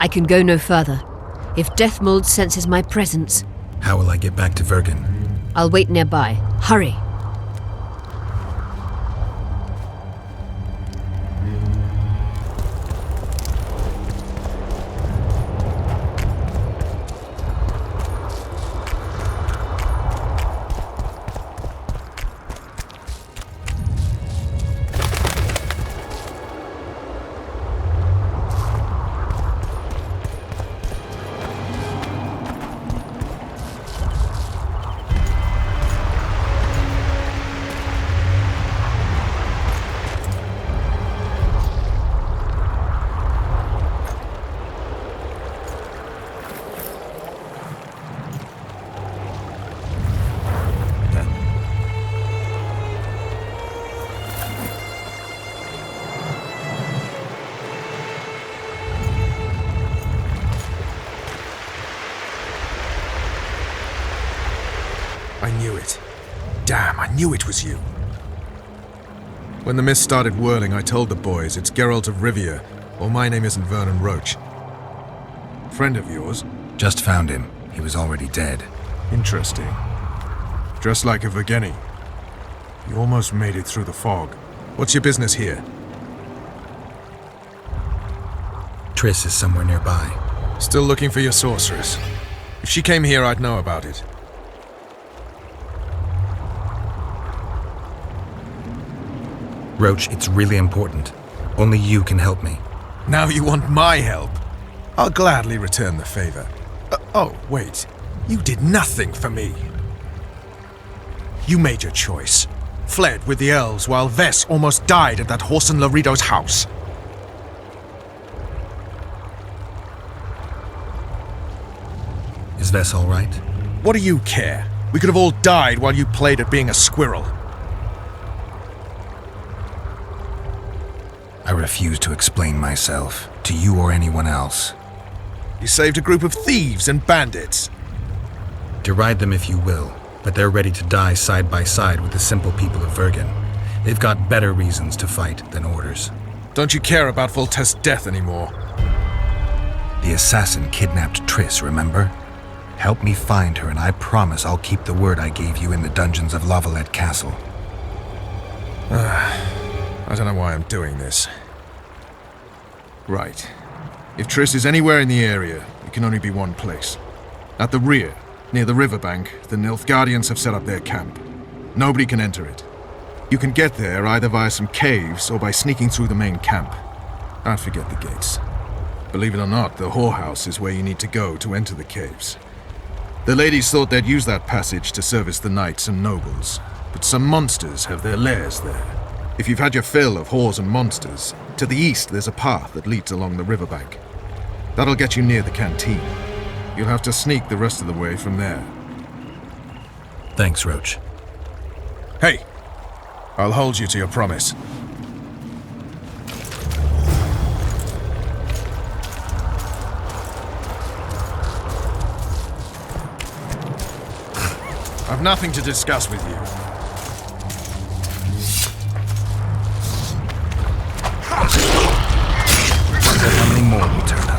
I can go no further. If Deathmold senses my presence... How will I get back to Vergen? I'll wait nearby. Hurry! I knew it. Damn, I knew it was you. When the mist started whirling, I told the boys it's Geralt of Rivia, or my name isn't Vernon Roach. Friend of yours? Just found him. He was already dead. Interesting. Dressed like a Vergeni. You almost made it through the fog. What's your business here? Triss is somewhere nearby. Still looking for your sorceress. If she came here, I'd know about it. Roach, it's really important. Only you can help me. Now you want my help? I'll gladly return the favor. Oh, wait. You did nothing for me. You made your choice. Fled with the elves while Vess almost died at that Horson Laredo's house. Is Vess all right? What do you care? We could have all died while you played at being a squirrel. I refuse to explain myself, to you or anyone else. You saved a group of thieves and bandits. Deride them if you will, but they're ready to die side by side with the simple people of Vergen. They've got better reasons to fight than orders. Don't you care about Voltest's death anymore? The assassin kidnapped Triss, remember? Help me find her and I promise I'll keep the word I gave you in the dungeons of Lavalette Castle. I don't know why I'm doing this. Right. If Triss is anywhere in the area, it can only be one place. At the rear, near the riverbank, the Nilfgaardians have set up their camp. Nobody can enter it. You can get there either via some caves or by sneaking through the main camp. I'd forget the gates. Believe it or not, the whorehouse is where you need to go to enter the caves. The ladies thought they'd use that passage to service the knights and nobles, but some monsters have their lairs there. If you've had your fill of whores and monsters, to the east there's a path that leads along the riverbank. That'll get you near the canteen. You'll have to sneak the rest of the way from there. Thanks, Roach. Hey! I'll hold you to your promise. I've nothing to discuss with you. How many more will turn up?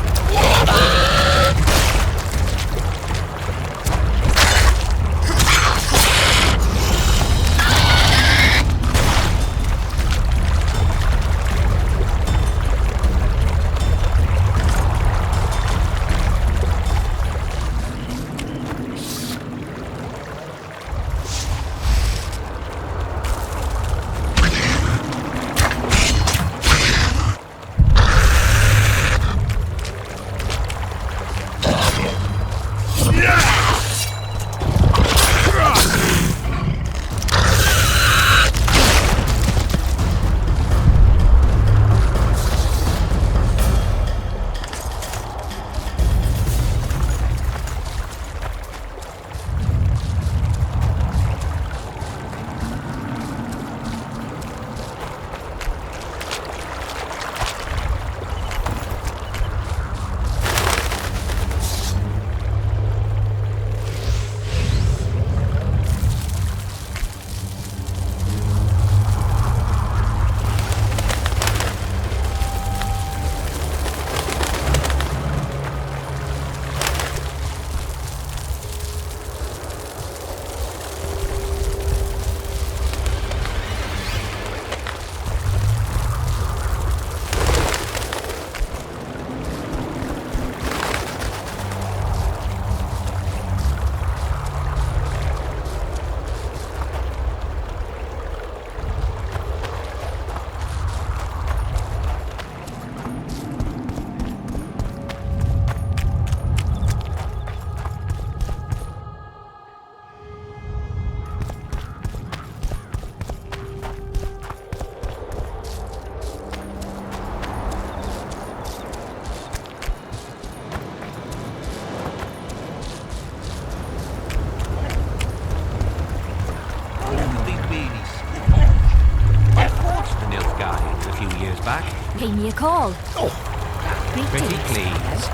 Pay me a call. Pretty please.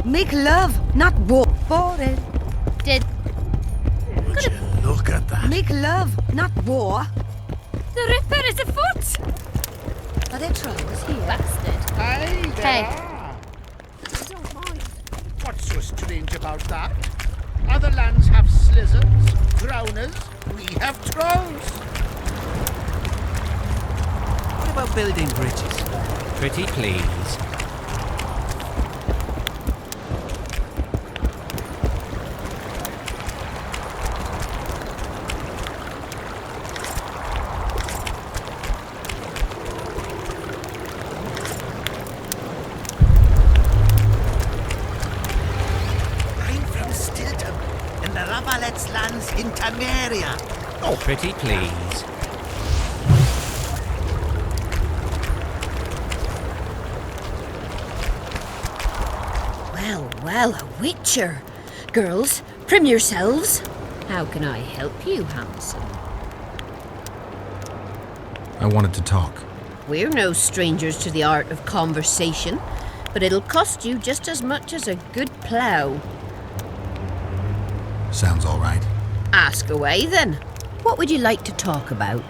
Make love, not war. Boring. Did Would you look at that? Make love, not war. the Ripper is afoot? Are there troubles here? Bastard. Aye, there Hey. are. I don't mind. What's so strange about that? Other lands have slizzards, drowners. We have trolls. What about building bridges? Pretty please. I'm from Stilton, in the Ravalets lands in Temeria. Pretty please. Well, well, a witcher. Girls, prim yourselves. How can I help you, handsome? I wanted to talk. We're no strangers to the art of conversation, but it'll cost you just as much as a good plough. Sounds all right. Ask away, then. What would you like to talk about?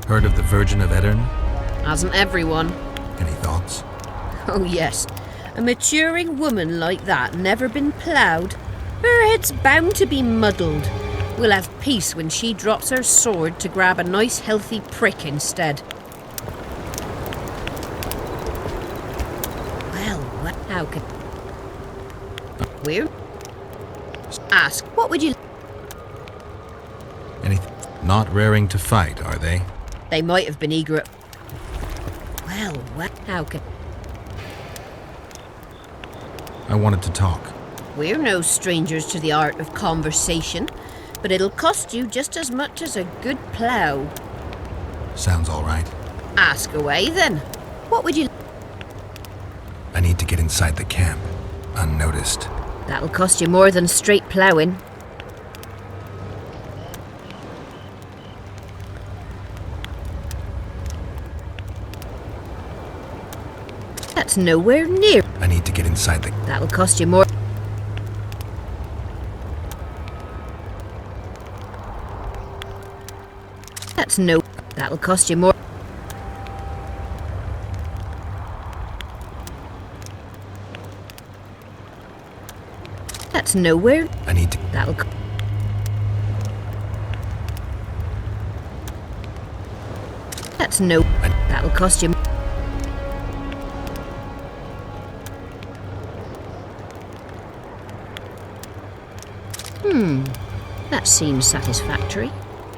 Heard of the Virgin of Edirn? Hasn't everyone? Any thoughts? Oh, yes. A maturing woman like that never been ploughed? Her head's bound to be muddled. We'll have peace when she drops her sword to grab a nice healthy prick instead. Well, what? How could... We're... Ask, what would you... Anything? Not raring to fight, are they? They might have been eager at... Well, what? How could... I wanted to talk. We're no strangers to the art of conversation, but it'll cost you just as much as a good plough. Sounds all right. Ask away, then. What would you... I need to get inside the camp, unnoticed. That'll cost you more than straight ploughing. That's nowhere near. I need to get inside the... That'll cost you more. That's no... That'll cost you more. That's nowhere. I need to... That'll... That's no... That'll cost you... That seems satisfactory.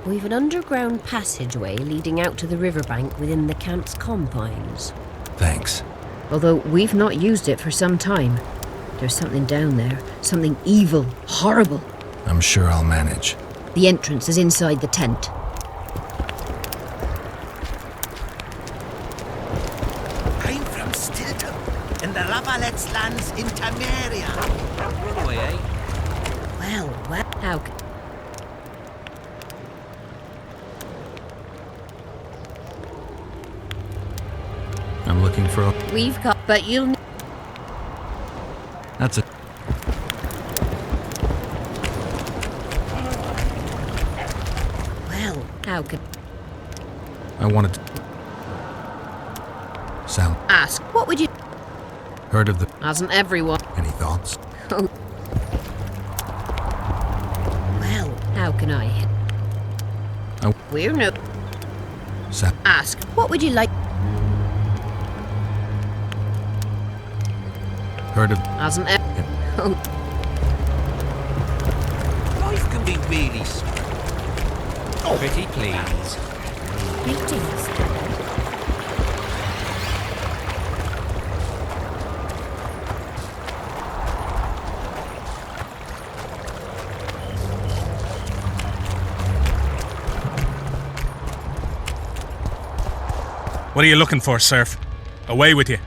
We've an underground passageway leading out to the riverbank within the camp's confines. Thanks. Although we've not used it for some time. There's something down there. Something evil, horrible. I'm sure I'll manage. The entrance is inside the tent. I'm from Stilton, in the Ravalets lands in Temeria. Run away, eh? Well, how c... I'm looking for a... We've got... But you'll... That's a... Well, how could... I wanted to... Sound... Ask, what would you... Heard of the... Hasn't everyone... Any thoughts? Oh. Well, how can I... Oh. We're no... Sound... Ask, what would you like... Heard of... Hasn't ev... Oh. Life can be really smart. Pretty please. Greetings. What are you looking for, Serf? Away with you.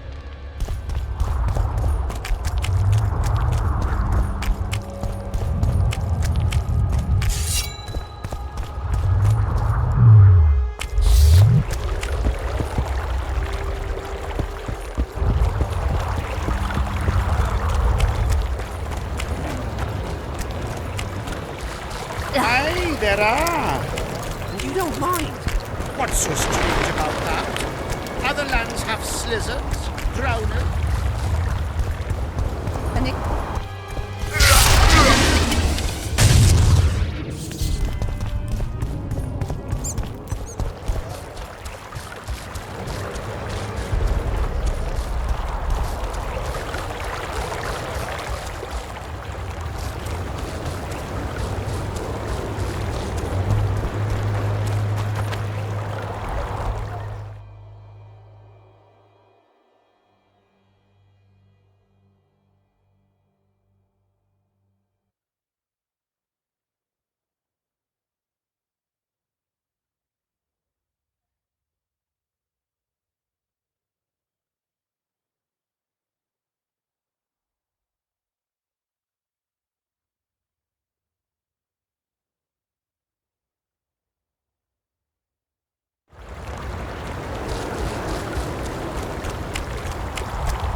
Aye, there are. And you don't mind. What's so strange about that? Other lands have slizzards, drowners. And it...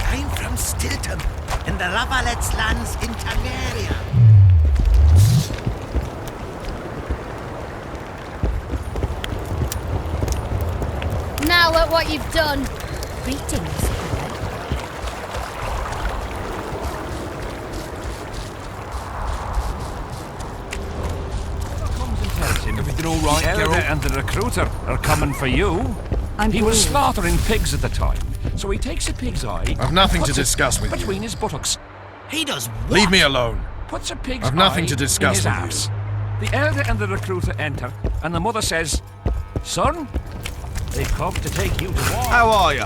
I'm from Stilton, in the Lavalets lands in Temeria. Now at what you've done. Greetings. Everything all right, the elder and the recruiter are coming for you. He was slaughtering pigs at the time, so he takes a pig's eye. I've nothing to puts it discuss with you. between his buttocks. He does what? Leave me alone. Puts a pig's I've nothing eye to discuss in his with you. arse. The elder and the recruiter enter, and the mother says, "Son, they've come to take you to war." How are you?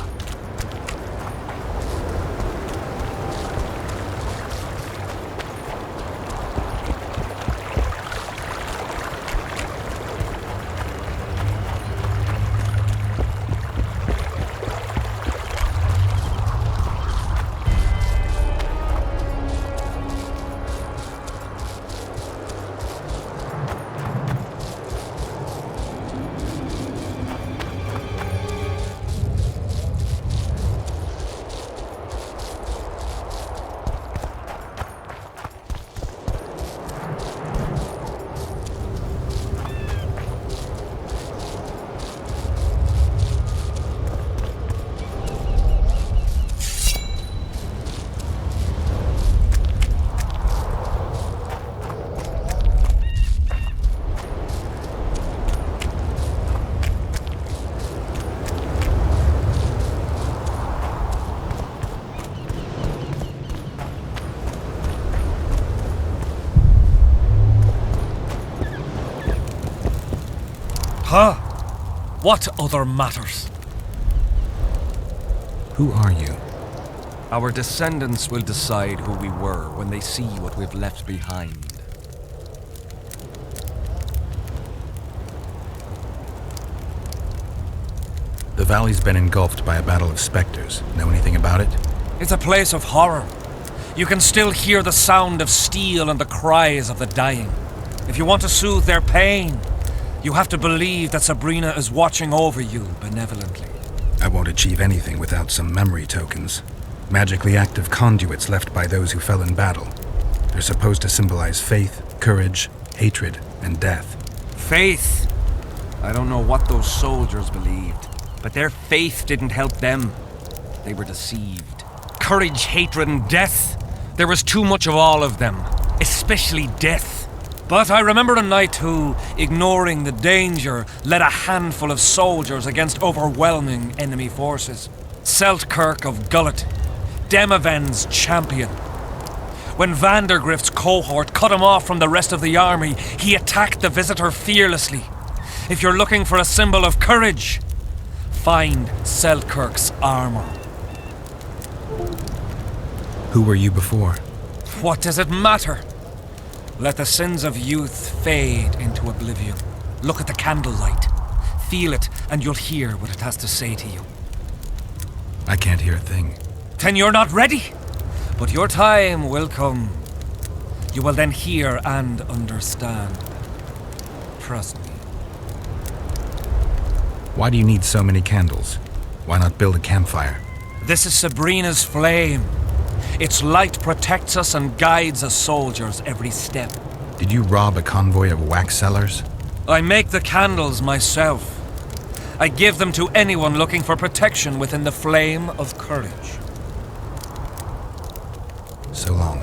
Huh? What other matters? Who are you? Our descendants will decide who we were when they see what we've left behind. The valley's been engulfed by a battle of specters. Know anything about it? It's a place of horror. You can still hear the sound of steel and the cries of the dying. If you want to soothe their pain, you have to believe that Sabrina is watching over you benevolently. I won't achieve anything without some memory tokens. Magically active conduits left by those who fell in battle. They're supposed to symbolize faith, courage, hatred, and death. Faith. I don't know what those soldiers believed, but their faith didn't help them. They were deceived. Courage, hatred, and death. There was too much of all of them, especially death. But I remember a knight who, ignoring the danger, led a handful of soldiers against overwhelming enemy forces. Seltkirk of Gullet, Demaven's champion. When Vandergrift's cohort cut him off from the rest of the army, he attacked the visitor fearlessly. If you're looking for a symbol of courage, find Selkirk's armor. Who were you before? What does it matter? Let the sins of youth fade into oblivion. Look at the candlelight. Feel it, and you'll hear what it has to say to you. I can't hear a thing. Then you're not ready. But your time will come. You will then hear and understand. Trust me. Why do you need so many candles? Why not build a campfire? This is Sabrina's flame. Its light protects us and guides us soldiers every step. Did you rob a convoy of wax sellers? I make the candles myself. I give them to anyone looking for protection within the flame of courage. So long.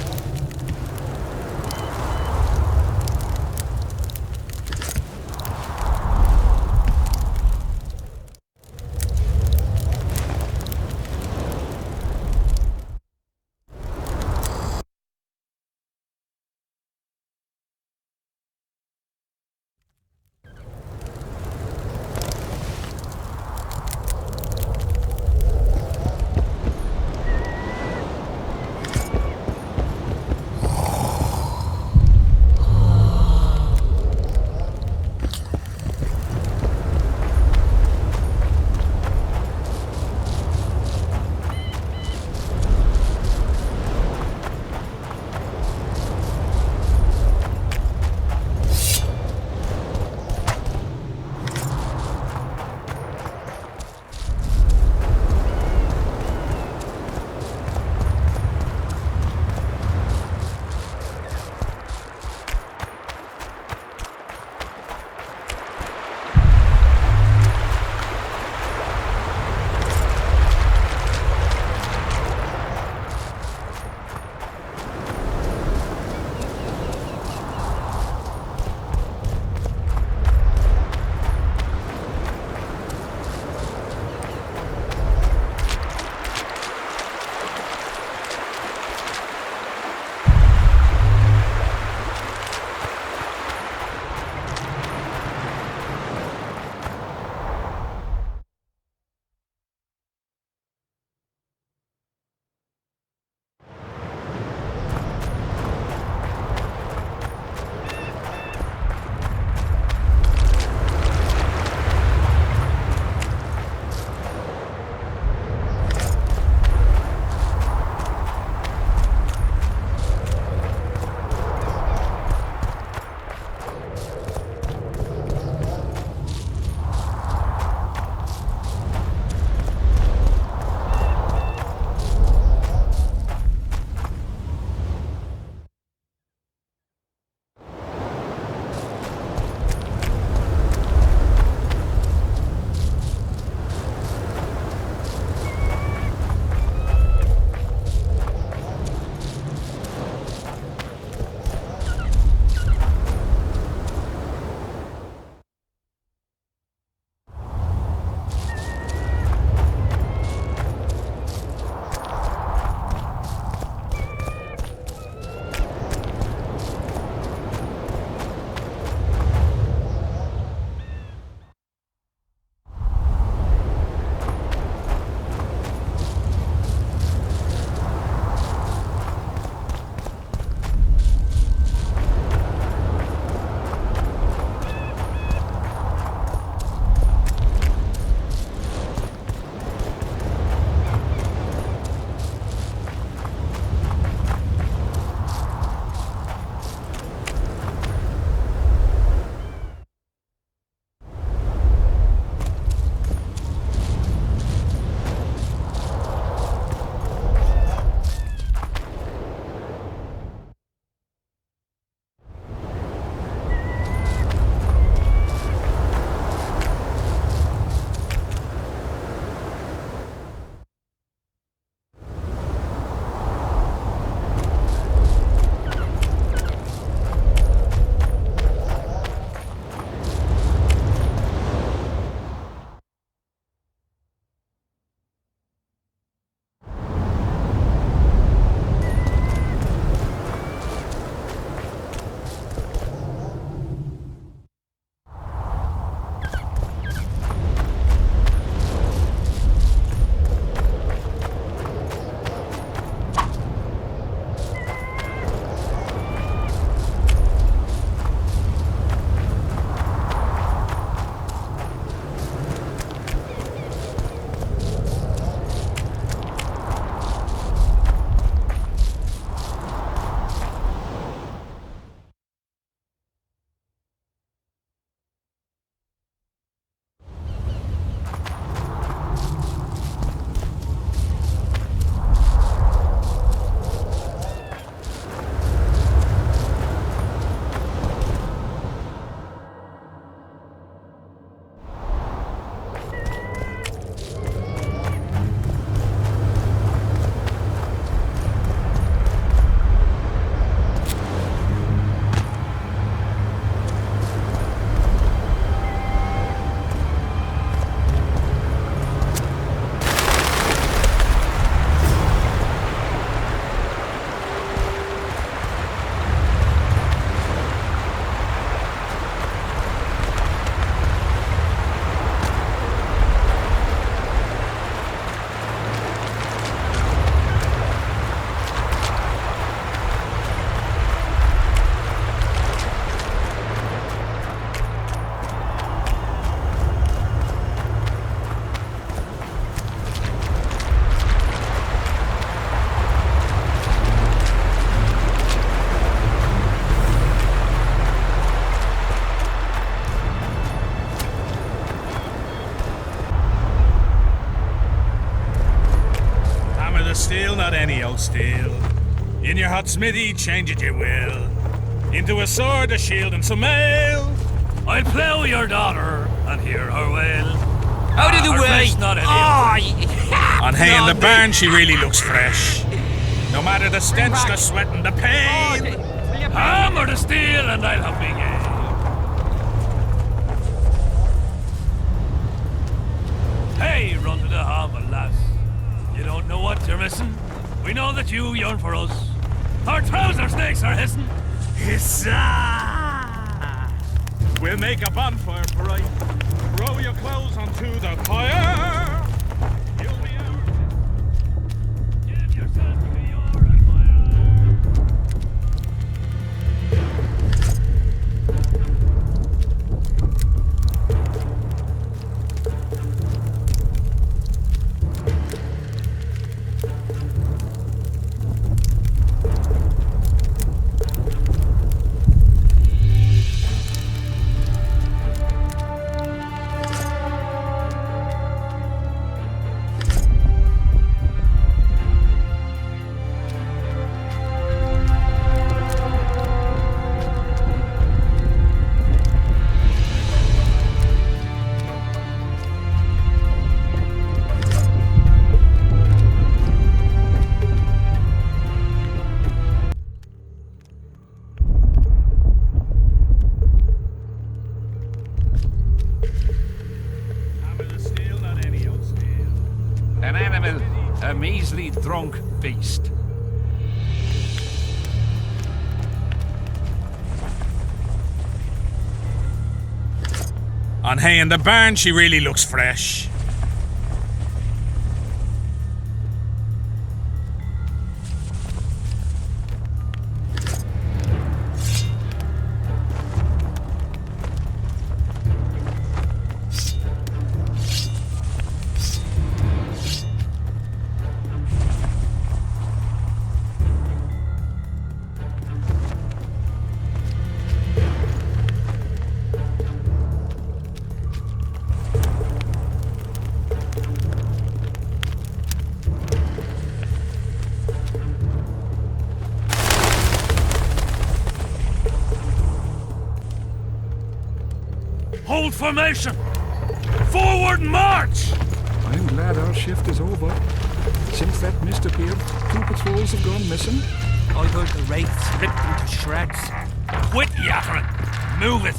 steel, not any old steel. In your hot smithy, change it you will. Into a sword, a shield, and some mail. I'll plough your daughter and hear her wail. Out of the Her way! flesh not any On hay in the barn, she really looks fresh. No matter the stench, the sweat, and the pain. Hammer the steel and I'll have me game. Hey, run to the harbour, lass. You don't know what you're missing. We know that you yearn for us. Our trouser snakes are hissing. Hissa! We'll make a bonfire bright. Throw your clothes onto the fire. You'll be ours. Give yourself to your admirer. An animal, a measly drunk beast. On hay in the barn, she really looks fresh. Hold formation! Forward march! I'm glad our shift is over. Since that mist appeared, 2 patrols have gone missing. I heard the wraiths ripped them to shreds. Quit yattering! Move it!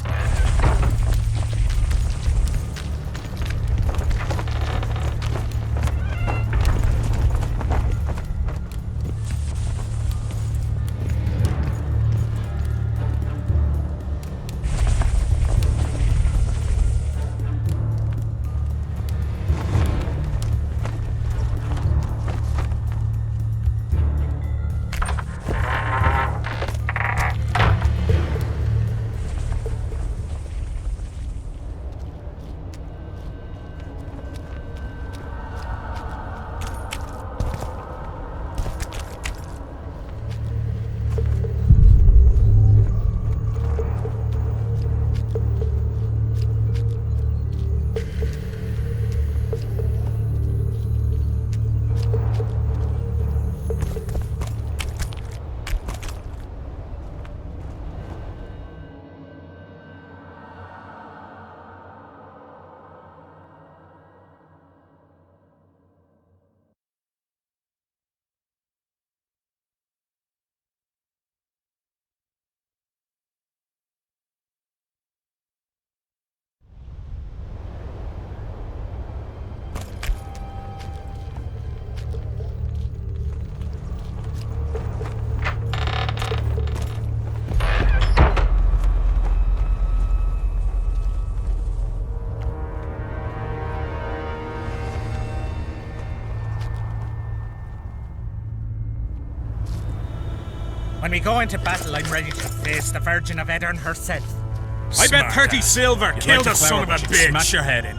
When we go into battle, I'm ready to face the Virgin of Edirn herself. I bet Smart 30 ass. silver. You'd Kill like the to son of a flower, bitch. smash your head in.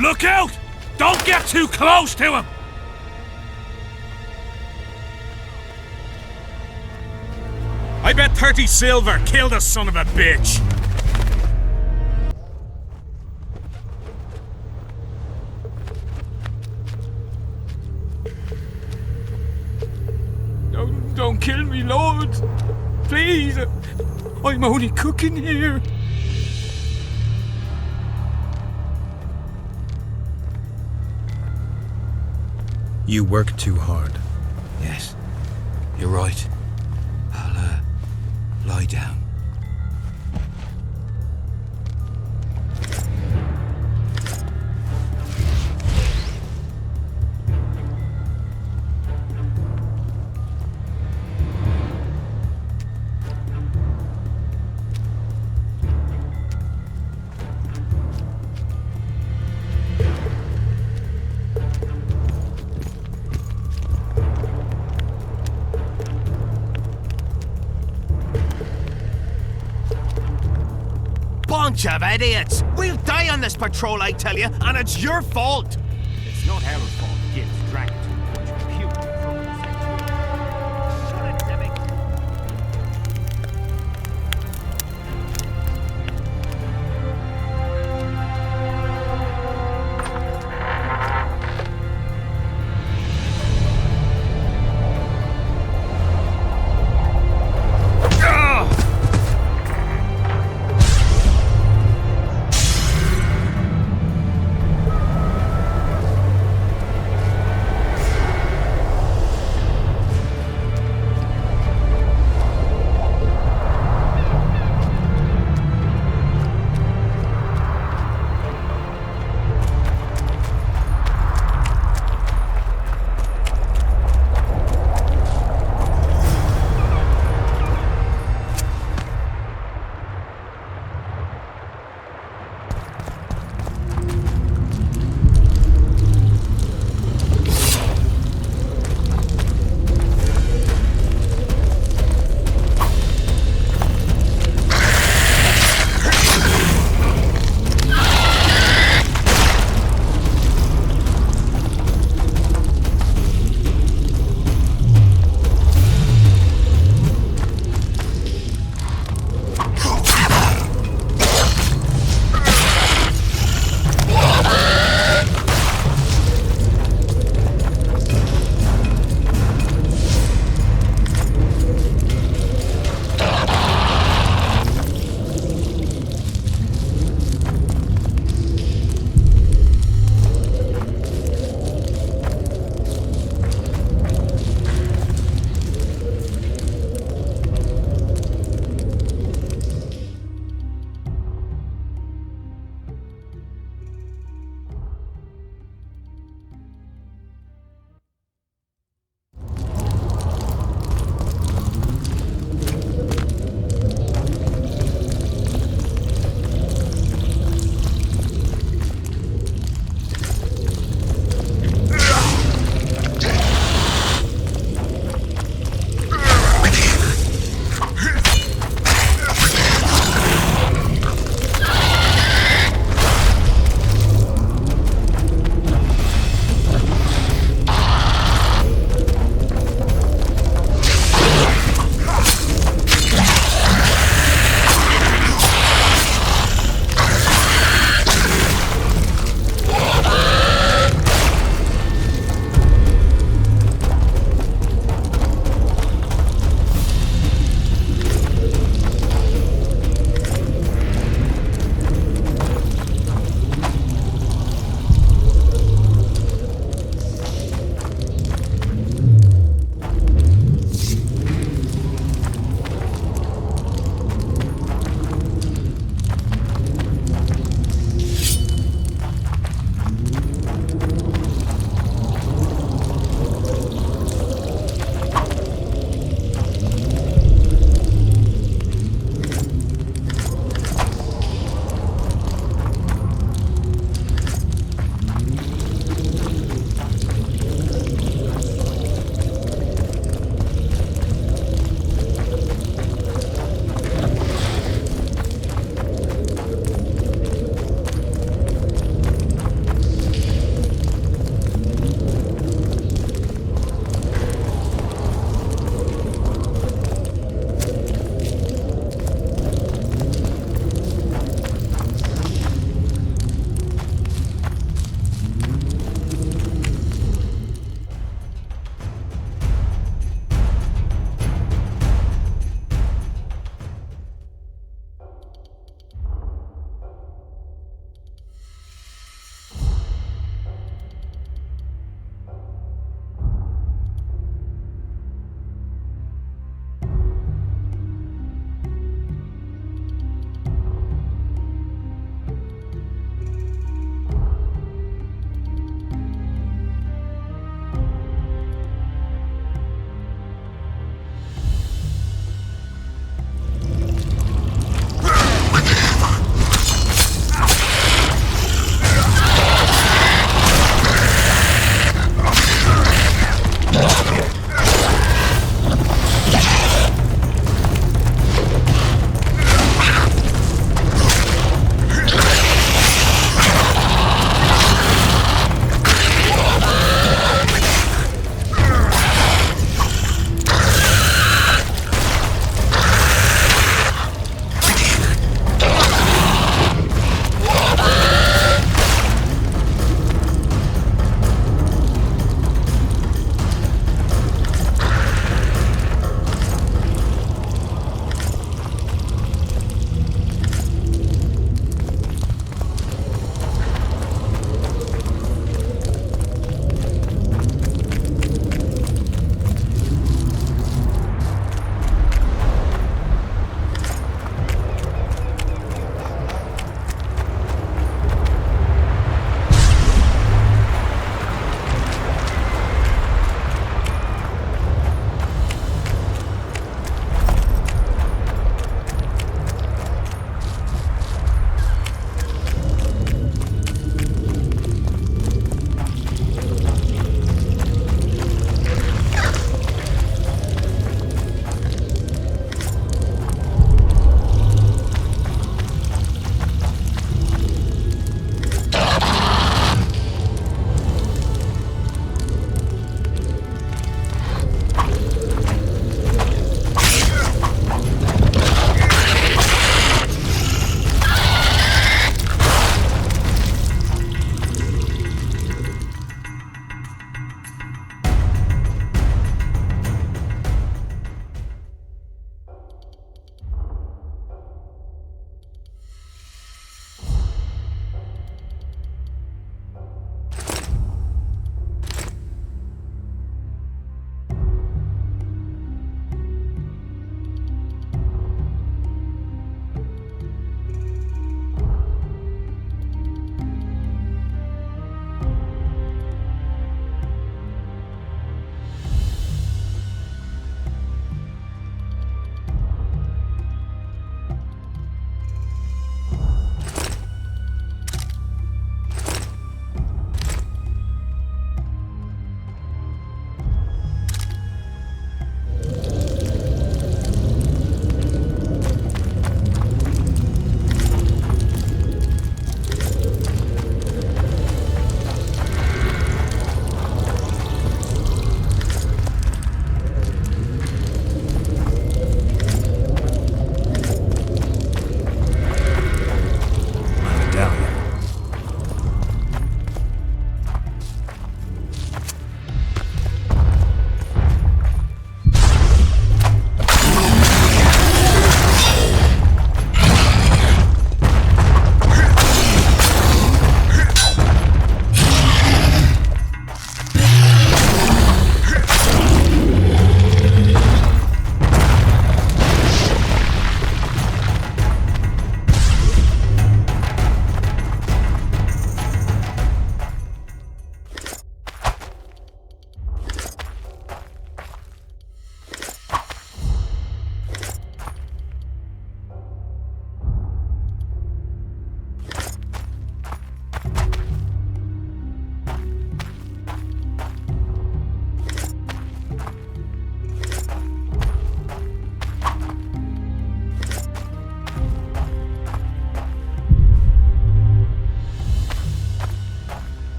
Look out! Don't get too close to him! I bet 30 silver. Kill the son of a bitch. Don't kill me, Lord. Please. I'm only cooking here. You work too hard. Yes, you're right. I'll, lie down. Bunch of idiots! We'll die on this patrol, I tell you, and it's your fault! It's not our fault Gil's drank too much puke from the sanctuary. Shut it, Demick.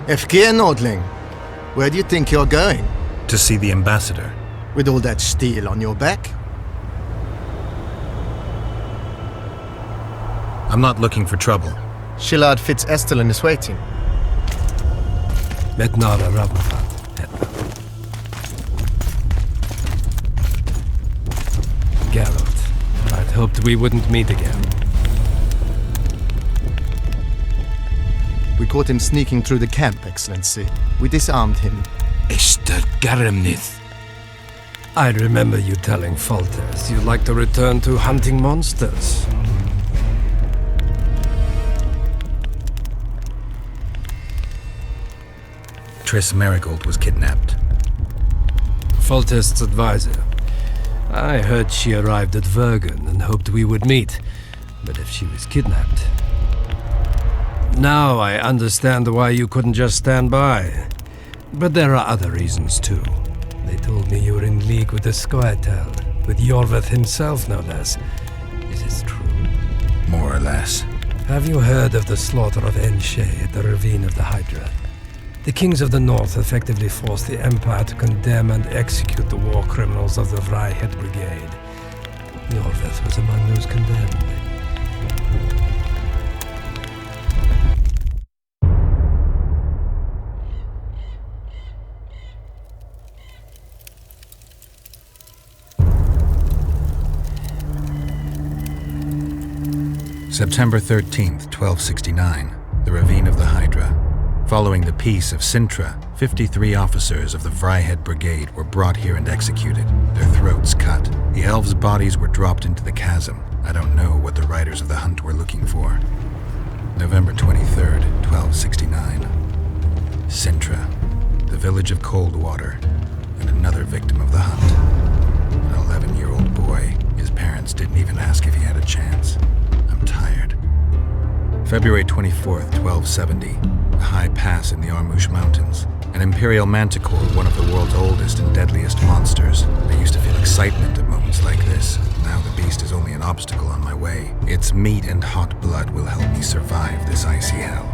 FK Nordling, where do you think you're going? To see the ambassador. With all that steel on your back? I'm not looking for trouble. Shillard Fitz-Estelin is waiting. Metnara Rabafat. Geralt, I'd hoped we wouldn't meet again. We caught him sneaking through the camp, Excellency. We disarmed him. Ester Garamnith. I remember you telling Foltest you'd like to return to hunting monsters. Triss Marigold was kidnapped. Foltest's advisor. I heard she arrived at Vergen and hoped we would meet, but if she was kidnapped... Now I understand why you couldn't just stand by. But there are other reasons too. They told me you were in league with the Scoia'tael, with Yorveth himself no less. Is this true? More or less. Have you heard of the slaughter of Enshe at the ravine of the Hydra? The kings of the north effectively forced the Empire to condemn and execute the war criminals of the Vryheid Brigade. Yorveth was among those condemned. September 13th, 1269, the ravine of the Hydra. Following the peace of Sintra, 53 officers of the Vryheid Brigade were brought here and executed, their throats cut. The elves' bodies were dropped into the chasm. I don't know what the riders of the hunt were looking for. November 23rd, 1269. Sintra, the village of Coldwater, and another victim of the hunt. An 11-year-old boy. His parents didn't even ask if he had a chance. I'm tired. February 24th, 1270. A high pass in the Armouche Mountains. An imperial manticore, one of the world's oldest and deadliest monsters. I used to feel excitement at moments like this. Now the beast is only an obstacle on my way. Its meat and hot blood will help me survive this icy hell.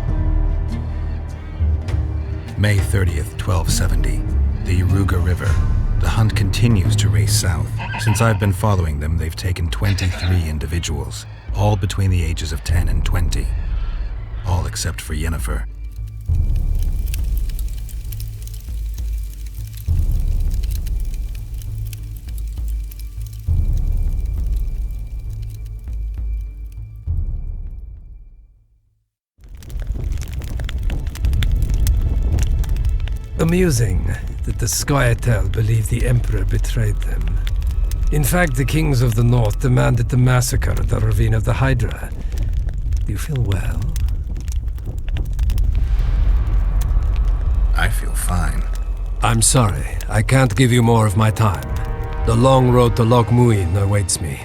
May 30th, 1270. The Yaruga River. The hunt continues to race south. Since I've been following them, they've taken 23 individuals, all between the ages of 10 and 20. All except for Yennefer. Amusing that the Scoia'tael believe the Emperor betrayed them. In fact, the kings of the north demanded the massacre at the ravine of the Hydra. Do you feel well? I feel fine. I'm sorry. I can't give you more of my time. The long road to Loch Muin awaits me.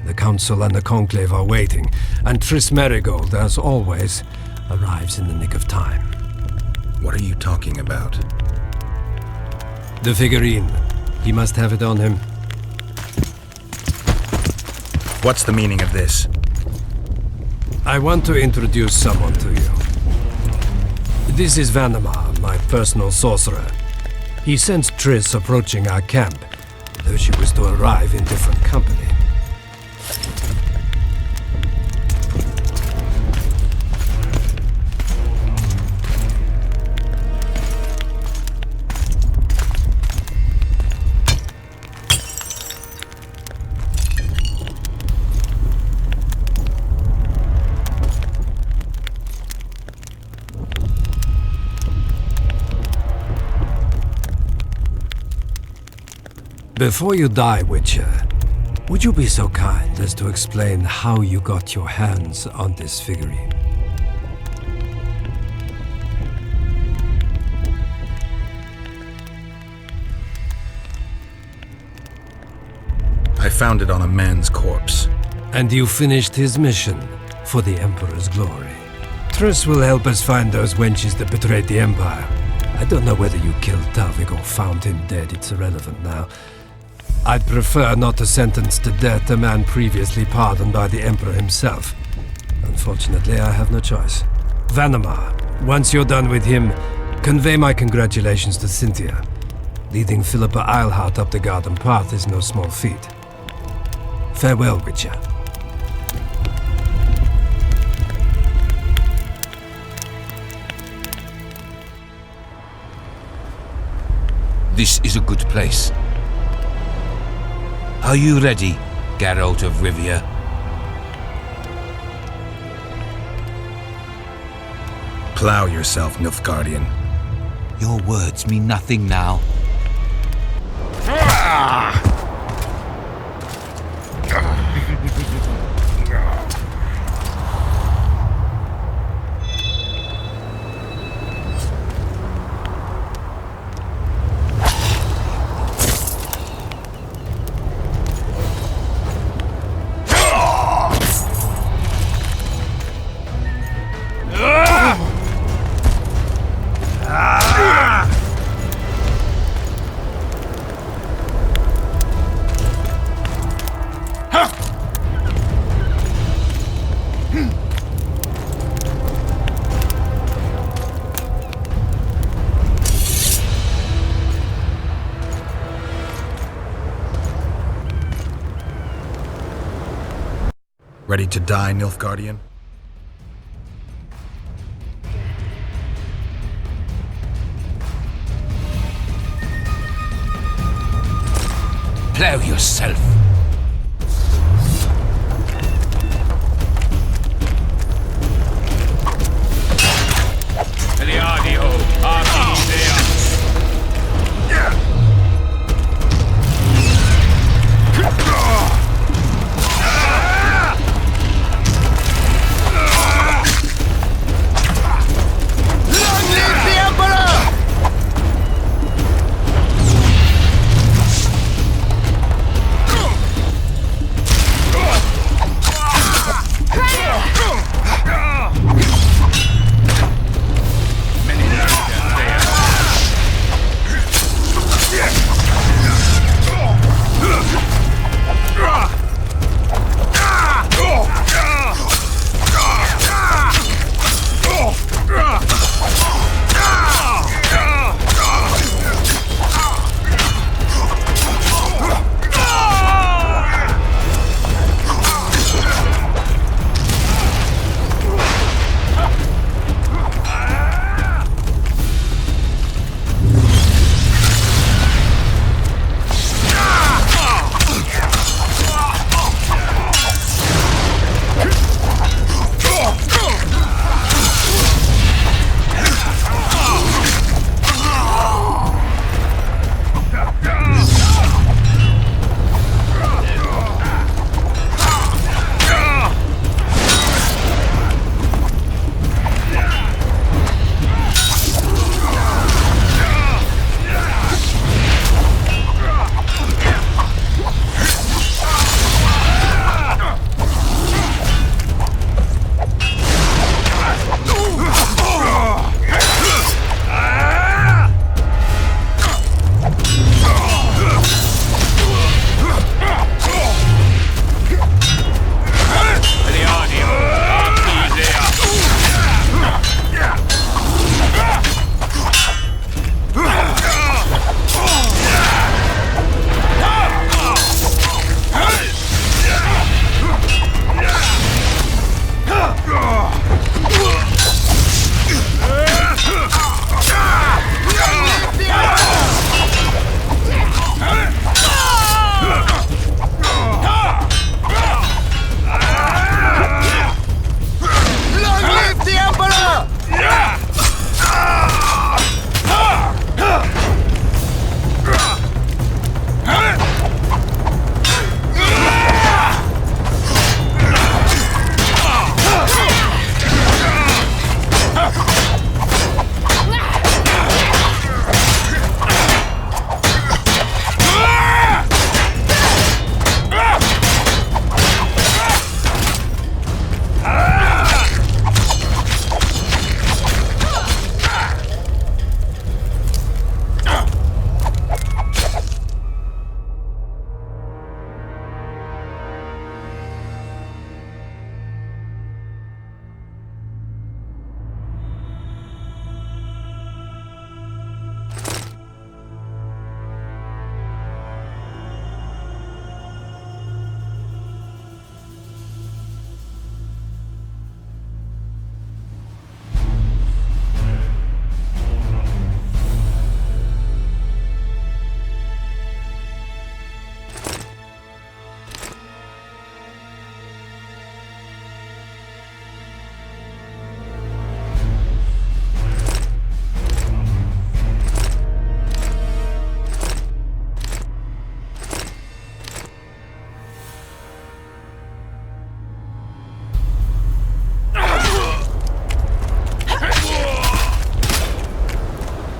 The Council and the Conclave are waiting, and Triss Marigold, as always, arrives in the nick of time. What are you talking about? The figurine. He must have it on him. What's the meaning of this? I want to introduce someone to you. This is Vanamar, my personal sorcerer. He sensed Triss approaching our camp, though she was to arrive in different company. Before you die, Witcher, would you be so kind as to explain how you got your hands on this figurine? I found it on a man's corpse. And you finished his mission for the Emperor's glory. Triss will help us find those wenches that betrayed the Empire. I don't know whether you killed Talvik or found him dead. It's irrelevant now. I'd prefer not to sentence to death a man previously pardoned by the Emperor himself. Unfortunately, I have no choice. Vanamar, once you're done with him, Convey my congratulations to Cynthia. Leading Philippa Eilhart up the garden path is no small feat. Farewell, Witcher. This is a good place. Are you ready, Geralt of Rivia? Plow yourself, Nilfgaardian. Your words mean nothing now. Ready to die, Nilfgaardian? Plow yourself.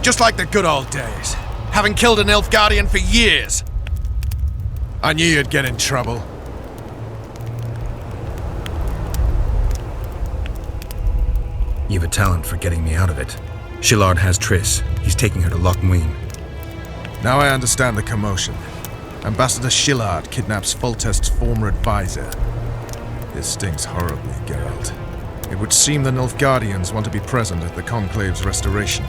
Just like the good old days. Having killed an Nilfgaardian for years. I knew you'd get in trouble. You've a talent for getting me out of it. Shillard has Triss. He's taking her to Loch Muin. Now I understand the commotion. Ambassador Shillard kidnaps Foltest's former advisor. This stinks horribly, Geralt. It would seem the Nilfgaardians want to be present at the Conclave's restoration.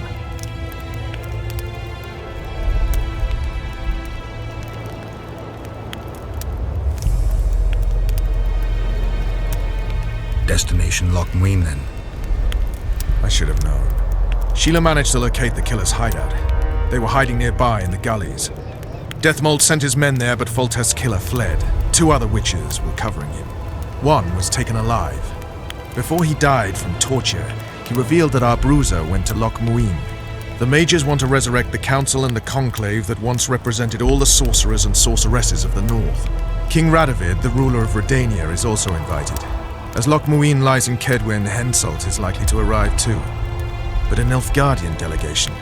Destination Loch Muin, then. I should have known. Sheila managed to locate the killer's hideout. They were hiding nearby in the gullies. Deathmold sent his men there, but Foltest's killer fled. 2 other witches were covering him. One was taken alive. Before he died from torture, he revealed that our bruiser went to Loch Muin. The mages want to resurrect the council and the conclave that once represented all the sorcerers and sorceresses of the north. King Radovid, the ruler of Redania, is also invited. As Loch Muin lies in Kedwen, Henselt is likely to arrive too. But a Nilfgaardian delegation.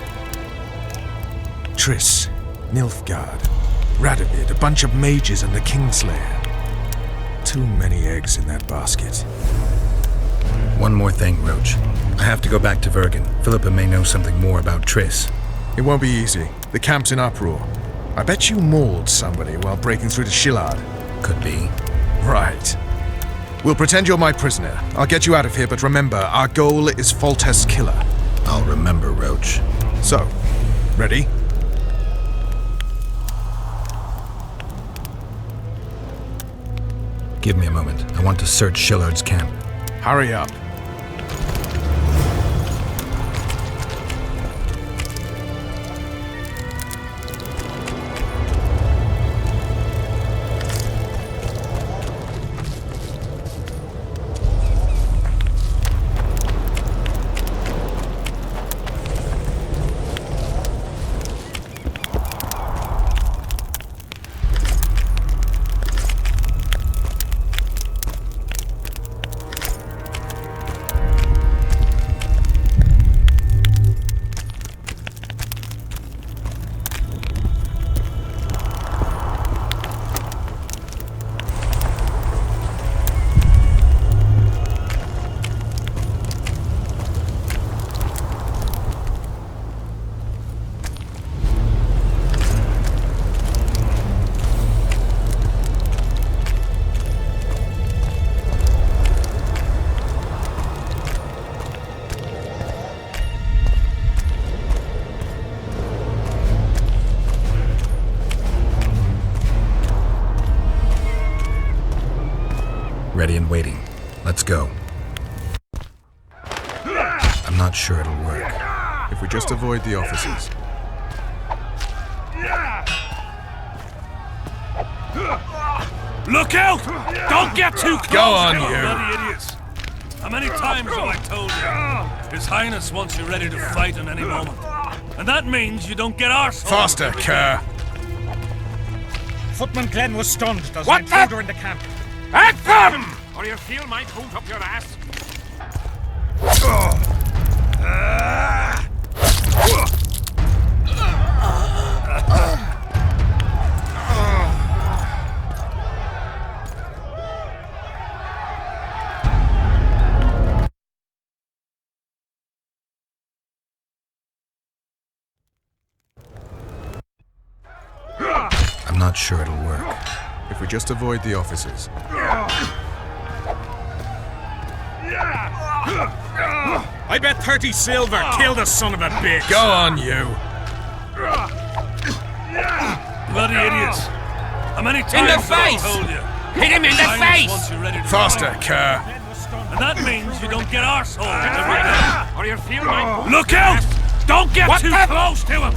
Triss, Nilfgaard, Radovid, a bunch of mages and the Kingslayer. Too many eggs in that basket. One more thing, Roach. I have to go back to Vergen. Philippa may know something more about Triss. It won't be easy. The camp's in uproar. I bet you mauled somebody while breaking through to Shillard. Could be. Right. We'll pretend you're my prisoner. I'll get you out of here, but remember, our goal is Foltest's killer. I'll remember, Roach. So, ready? Give me a moment. I want to search Shillard's camp. Hurry up. Ready and waiting. Let's go. I'm not sure it'll work. If we just avoid the officers. Look out! Don't get too close! Go on, you! Bloody idiots! How many times have I told you? His Highness wants you ready to fight in any moment. And that means you don't get arsehole. Faster, Kerr! Footman Glenn was stunned. There's What an intruder in the camp. At them! Or you feel my boot up your ass. I'm not sure it'll work. If we just avoid the officers. I bet 30 silver. Kill the son of a bitch. Go on, you. Bloody idiots. How many times In the have I face! told you? Hit him in the Highness face! wants you ready to Faster, fight. Kerr! And that means you don't get arsehole every day. Or you feel my boot. Look out! Don't get What too the- close to him!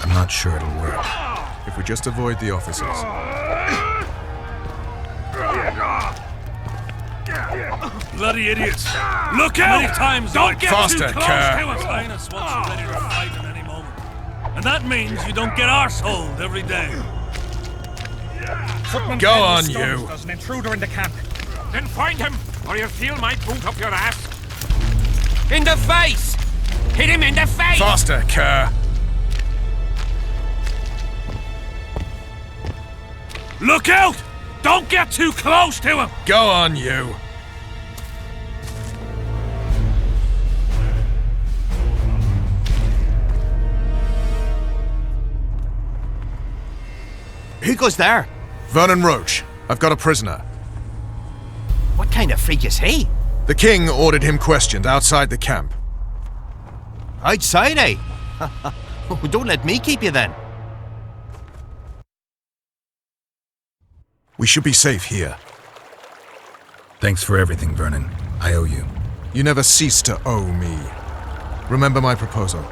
I'm not sure it'll work. If we just avoid the officers. Bloody idiots! Look out! Many times don't get faster, too close Kerr. to us. Highness wants you ready to fight at any moment, and that means you don't get arseholed every day. Footman Go Penn on, stunned you. There's an intruder in the camp. Then find him, or you'll feel my boot up your ass. In the face! Hit him in the face! Faster, Kerr. Look out! Don't get too close to him! Go on, you. Who goes there? Vernon Roach. I've got a prisoner. What kind of freak is he? The king ordered him questioned outside the camp. Outside, eh? Don't let me keep you then. We should be safe here. Thanks for everything, Vernon. I owe you. You never cease to owe me. Remember my proposal.